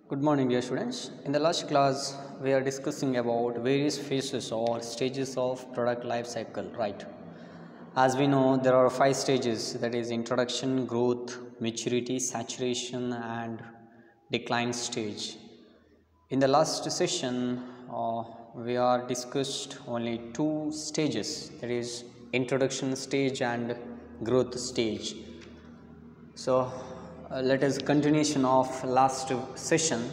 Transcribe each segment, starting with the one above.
Good morning, dear students. In the last class, we are discussing about various phases or stages of product life cycle, right? As we know, there are 5 stages, that is introduction, growth, maturity, saturation, and decline stage. In the last session, we are discussed only 2 stages, that is introduction stage and growth stage. So let us continuation of last session.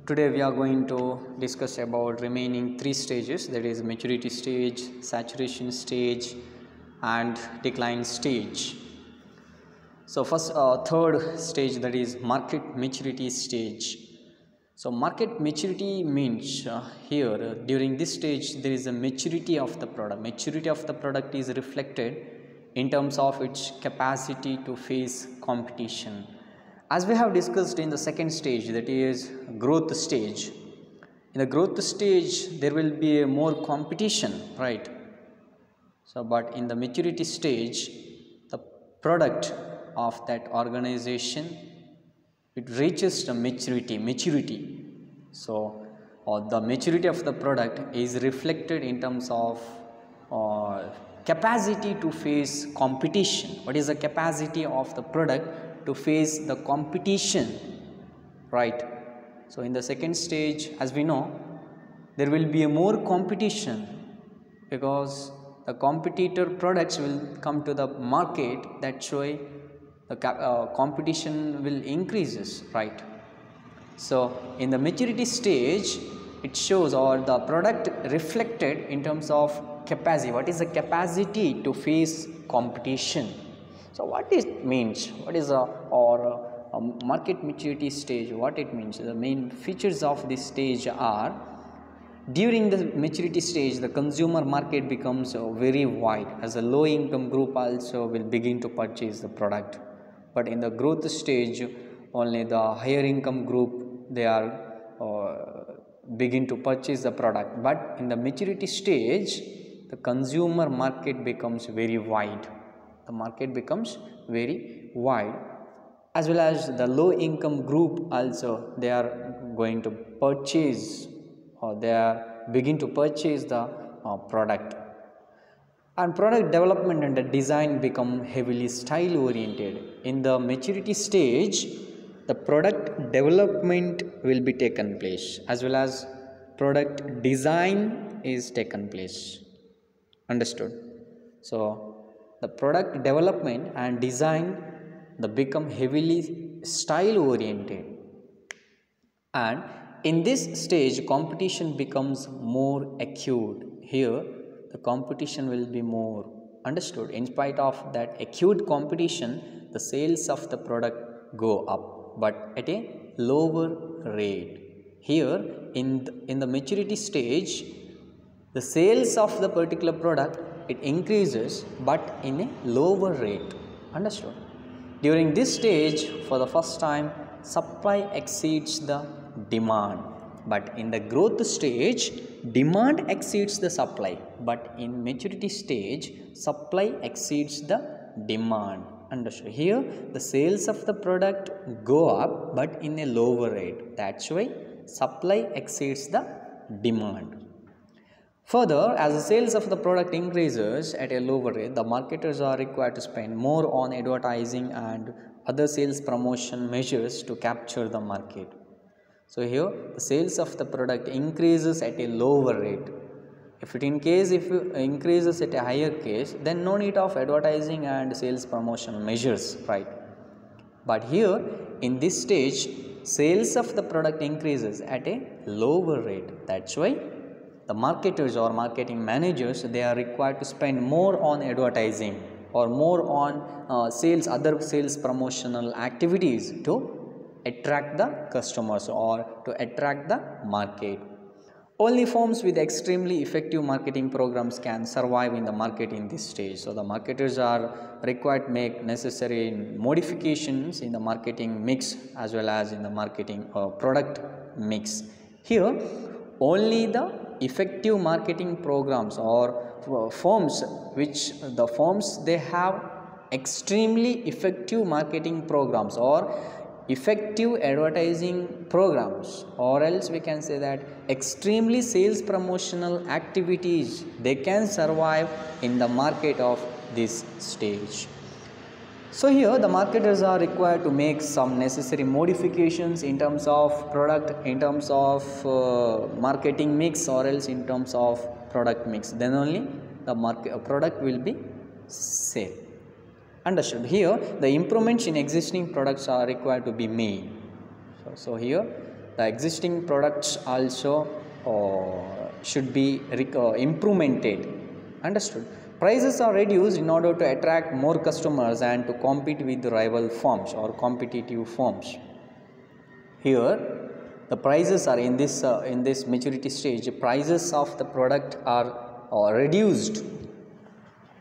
Today we are going to discuss about remaining 3 stages, that is maturity stage, saturation stage, and decline stage. So first, third stage, that is market maturity stage. So market maturity means here during this stage there is a maturity of the product. Maturity of the product is reflected in terms of its capacity to face competition. As we have discussed in the second stage, that is growth stage. In the growth stage there will be a more competition, right? So but in the maturity stage, the product of that organization, it reaches the maturity. So the maturity of the product is reflected in terms of capacity to face competition. What is the capacity of the product to face the competition, right? So in the second stage, as we know, there will be a more competition because the competitor products will come to the market. That's why the competition will increases, right? So in the maturity stage, it shows, or the product reflected in terms of capacity. What is the capacity to face competition? So what it means? What is a market maturity stage? What it means? The main features of this stage are: during the maturity stage, the consumer market becomes very wide, as a low income group also will begin to purchase the product. But in the growth stage, only the higher income group, they are begin to purchase the product. But in the maturity stage, the consumer market becomes very wide. The market becomes very wide, as well as the low income group also, they are going to purchase, or they are begin to purchase the product. And product development and the design become heavily style oriented. In the maturity stage, the product development will be taken place, as well as product design is taken place. Understood? So the product development and design, they become heavily style oriented, and in this stage competition becomes more acute. Here the competition will be more. Understood? In spite of that acute competition, the sales of the product go up, but at a lower rate. Here in the maturity stage, the sales of the particular product, it increases, but in a lower rate. Understood? During this stage, for the first time, supply exceeds the demand. But in the growth stage, demand exceeds the supply. But in maturity stage, supply exceeds the demand. Understood? Here the sales of the product go up, but in a lower rate. That's why supply exceeds the demand. Further, as the sales of the product increases at a lower rate, the marketers are required to spend more on advertising and other sales promotion measures to capture the market. So here the sales of the product increases at a lower rate. If it increases at a higher case, then no need of advertising and sales promotion measures, right? But here in this stage, sales of the product increases at a lower rate. That's why the marketers or marketing managers, they are required to spend more on advertising or more on other sales promotional activities to attract the customers or to attract the market. Only firms with extremely effective marketing programs can survive in the market in this stage. So the marketers are required to make necessary modifications in the marketing mix, as well as in the marketing product mix. Here only the effective marketing programs or firms, they have extremely effective marketing programs, or effective advertising programs, or else we can say that extremely sales promotional activities, they can survive in the market of this stage. So here the marketers are required to make some necessary modifications in terms of product, in terms of marketing mix, or else in terms of product mix. Then only the product will be sale. Understood. Here the improvements in existing products are required to be made. So here the existing products also should be implemented. Understood. Prices are reduced in order to attract more customers and to compete with rival firms or competitive firms. Here the prices are in this maturity stage, prices of the product are reduced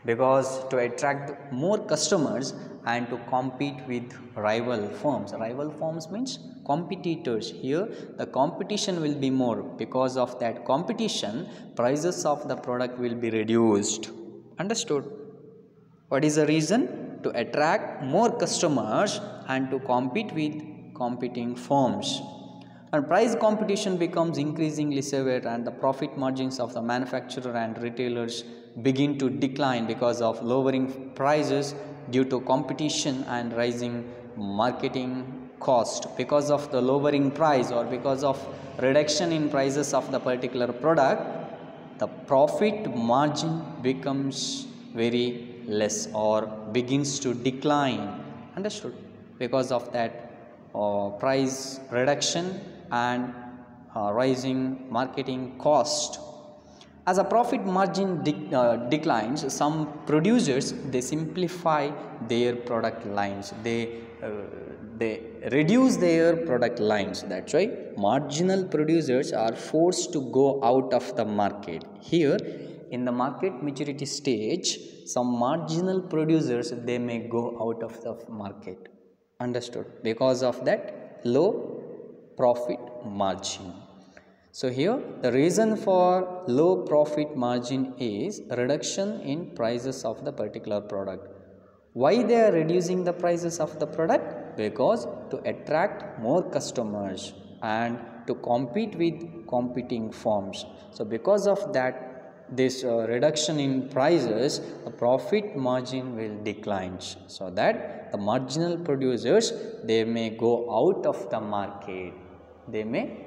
because to attract more customers and to compete with rival firms. Rival firms means competitors. Here the competition will be more. Because of that competition, prices of the product will be reduced. Understood? What is the reason? To attract more customers and to compete with competing firms. And price competition becomes increasingly severe, and the profit margins of the manufacturer and retailers begin to decline because of lowering prices due to competition and rising marketing cost. Because of the lowering price or because of reduction in prices of the particular product, the profit margin becomes very less or begins to decline. Understood? Because of that price reduction and rising marketing cost. As a profit margin declines, some producers, they simplify their product lines. They reduce their product lines. That's why marginal producers are forced to go out of the market. Here in the market maturity stage, some marginal producers, they may go out of the market. Understood? Because of that low profit margin. So here the reason for low profit margin is reduction in prices of the particular product. Why they are reducing the prices of the product? Because to attract more customers and to compete with competing firms. So because of that, this reduction in prices, the profit margin will decline, so that the marginal producers, they may go out of the market. They may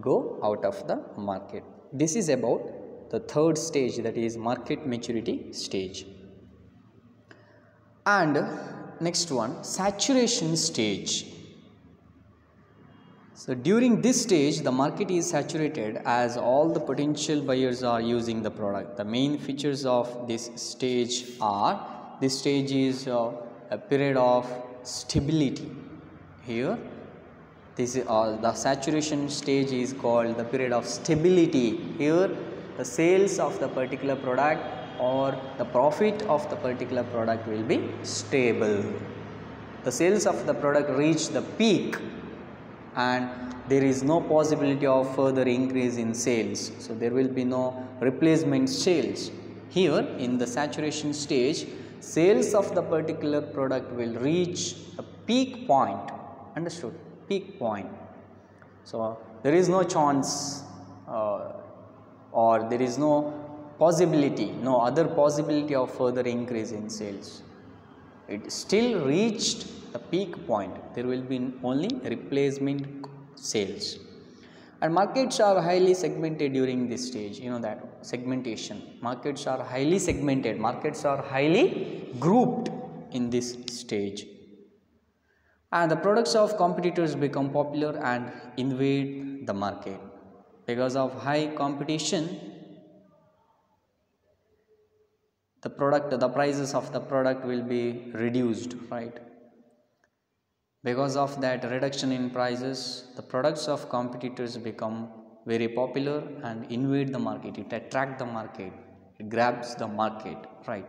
go out of the market. This is about the third stage, that is market maturity stage. And next one, saturation stage. So during this stage, the market is saturated as all the potential buyers are using the product. The main features of this stage are, this stage is a period of stability. Here this is the saturation stage is called the period of stability. Here the sales of the particular product or the profit of the particular product will be stable. The sales of the product reach the peak and there is no possibility of further increase in sales. So there will be no replacement sales. Here in the saturation stage, sales of the particular product will reach a peak point. Understood? Peak point. So there is no chance or there is no possibility, no other possibility of further increase in sales. It still reached the peak point. There will be only replacement sales. And markets are highly segmented during this stage. You know that segmentation. Markets are highly segmented. Markets are highly grouped in this stage. And the products of competitors become popular and invade the market. Because of high competition, the prices of the product will be reduced, right? Because of that reduction in prices, the products of competitors become very popular and invade the market. It attracts the market, it grabs the market, right?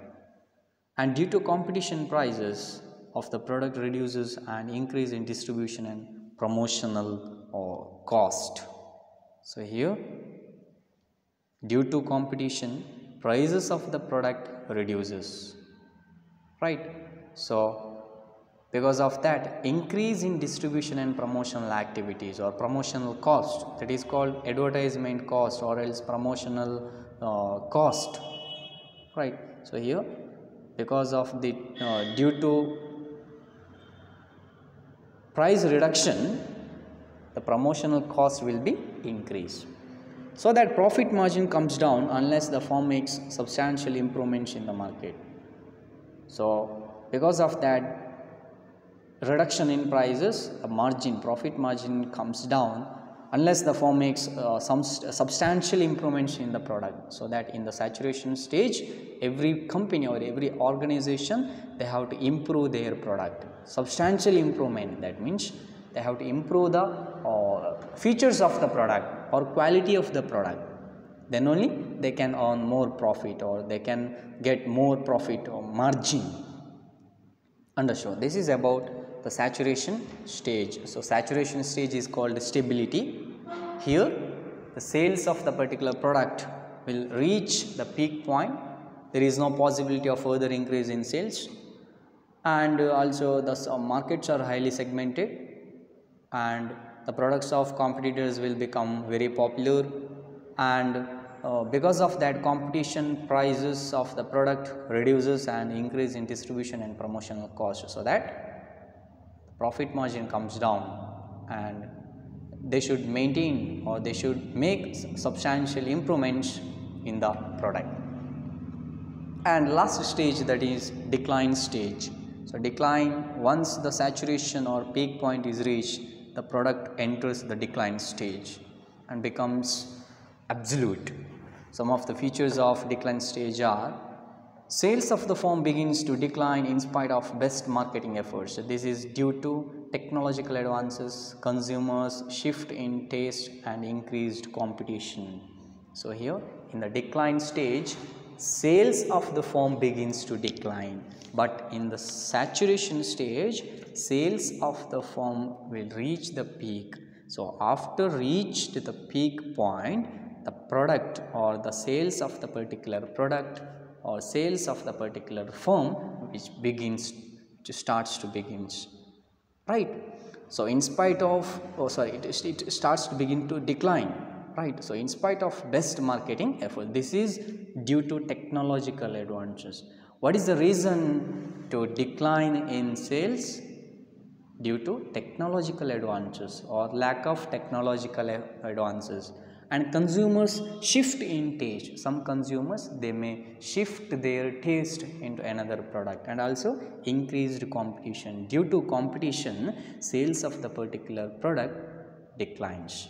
And due to competition, prices of the product reduces and increase in distribution and promotional cost. So here, due to competition, prices of the product reduces, right? So Because of that, increase in distribution and promotional activities or promotional cost, that is called advertisement cost or else promotional cost, right. So here, because of the due to price reduction, the promotional cost will be increased, so that profit margin comes down unless the firm makes substantial improvements in the market. So because of that reduction in prices, the margin, profit margin comes down unless the firm makes some substantial improvements in the product. So that in the saturation stage, every company or every organization, they have to improve their product. Substantial improvement, that means they have to improve the features of the product or quality of the product. Then only they can earn more profit or they can get more profit or margin. Understood? This is about the saturation stage. So saturation stage is called stability. Here the sales of the particular product will reach the peak point. There is no possibility of further increase in sales, and also the markets are highly segmented, and the products of competitors will become very popular, and because of that competition, prices of the product reduces and increase in distribution and promotional cost, so that profit margin comes down, and they should maintain or they should make substantial improvements in the product. And last stage, that is decline stage. So decline, once the saturation or peak point is reached, the product enters the decline stage and becomes absolute. Some of the features of decline stage are: sales of the firm begins to decline in spite of best marketing efforts. So this is due to technological advances, consumers shift in taste and increased competition. So here in the decline stage, sales of the firm begins to decline, but in the saturation stage, sales of the firm will reach the peak. So after reached the peak point, the product or the sales of the particular product or sales of the particular firm which starts to begins, right. So in spite of it starts to begin to decline, right. So in spite of best marketing effort, this is due to technological advances. What is the reason to decline in sales? Due to technological advances or lack of technological advances. And consumers shift in taste. Some consumers, they may shift their taste into another product, and also increased competition. Due to competition, sales of the particular product declines.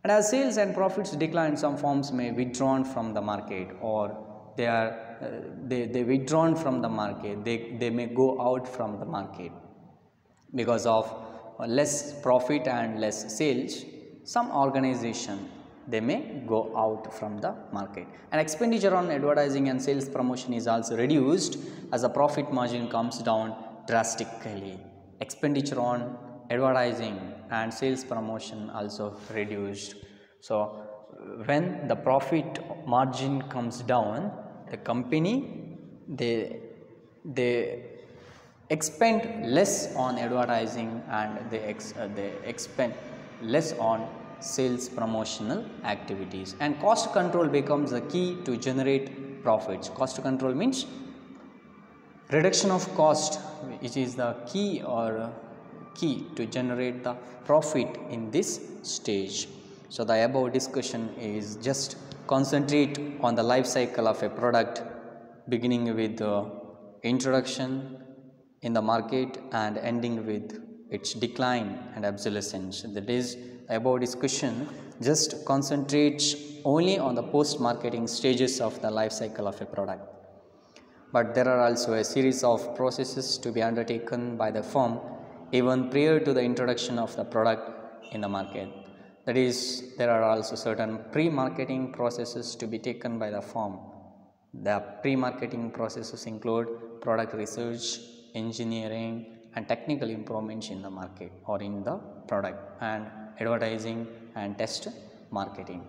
And as sales and profits decline, some firms may withdrawn from the market, or they withdrawn from the market. They may go out from the market because of less profit and less sales. Some organization, they may go out from the market, and expenditure on advertising and sales promotion is also reduced as the profit margin comes down drastically. Expenditure on advertising and sales promotion also reduced. So when the profit margin comes down, the company, they expend less on advertising and they expend less on sales promotional activities, and cost control becomes the key to generate profits. Cost control means reduction of cost, which is the key to generate the profit in this stage. So the above discussion is just concentrate on the life cycle of a product, beginning with the introduction in the market and ending with its decline and obsolescence. That is, above discussion just concentrates only on the post-marketing stages of the life cycle of a product. But there are also a series of processes to be undertaken by the firm even prior to the introduction of the product in the market. That is, there are also certain pre-marketing processes to be taken by the firm. The pre-marketing processes include product research, engineering, and technical improvements in the market or in the product, and advertising and test marketing.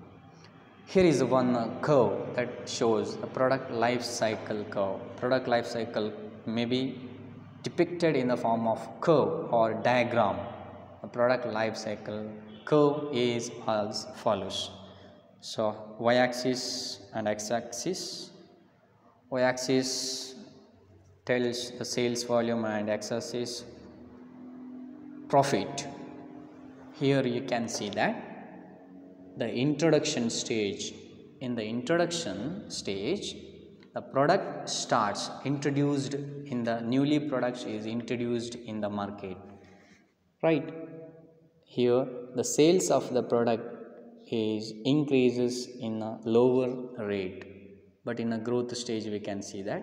Here is one curve that shows the product life cycle curve. Product life cycle may be depicted in the form of curve or diagram. The product life cycle curve is as follows. So y-axis and x-axis. Y-axis tells the sales volume and x-axis profit. Here you can see that the introduction stage. In the introduction stage, the product starts introduced in the newly product is introduced in the market, right? Here the sales of the product is increases in a lower rate, but in a growth stage we can see that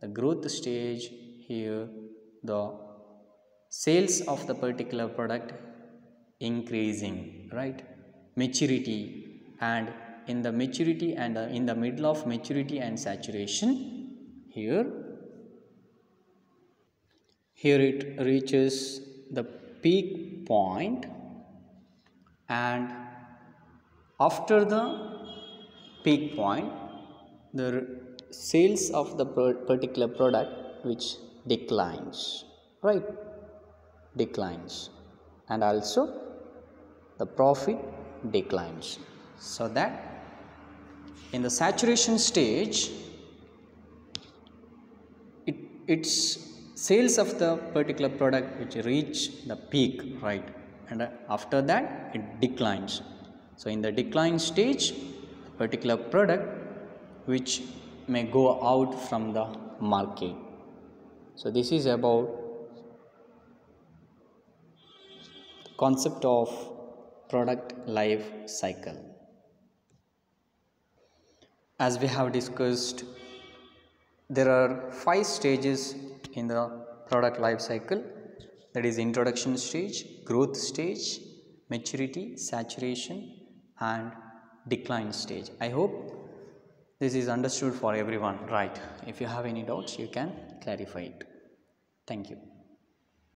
the growth stage here the sales of the particular product increasing, right? Maturity, and in the maturity and in the middle of maturity and saturation, here it reaches the peak point, and after the peak point the sales of the particular product which declines, right? Declines, and also the profit declines. So that in the saturation stage its sales of the particular product which reach the peak, right? And after that it declines. So in the decline stage, particular product which may go out from the market. So this is about the concept of product life cycle. As we have discussed, there are 5 stages in the product life cycle, that is introduction stage, growth stage, maturity, saturation and decline stage. I hope this is understood for everyone, right? If you have any doubts, you can clarify it. Thank you.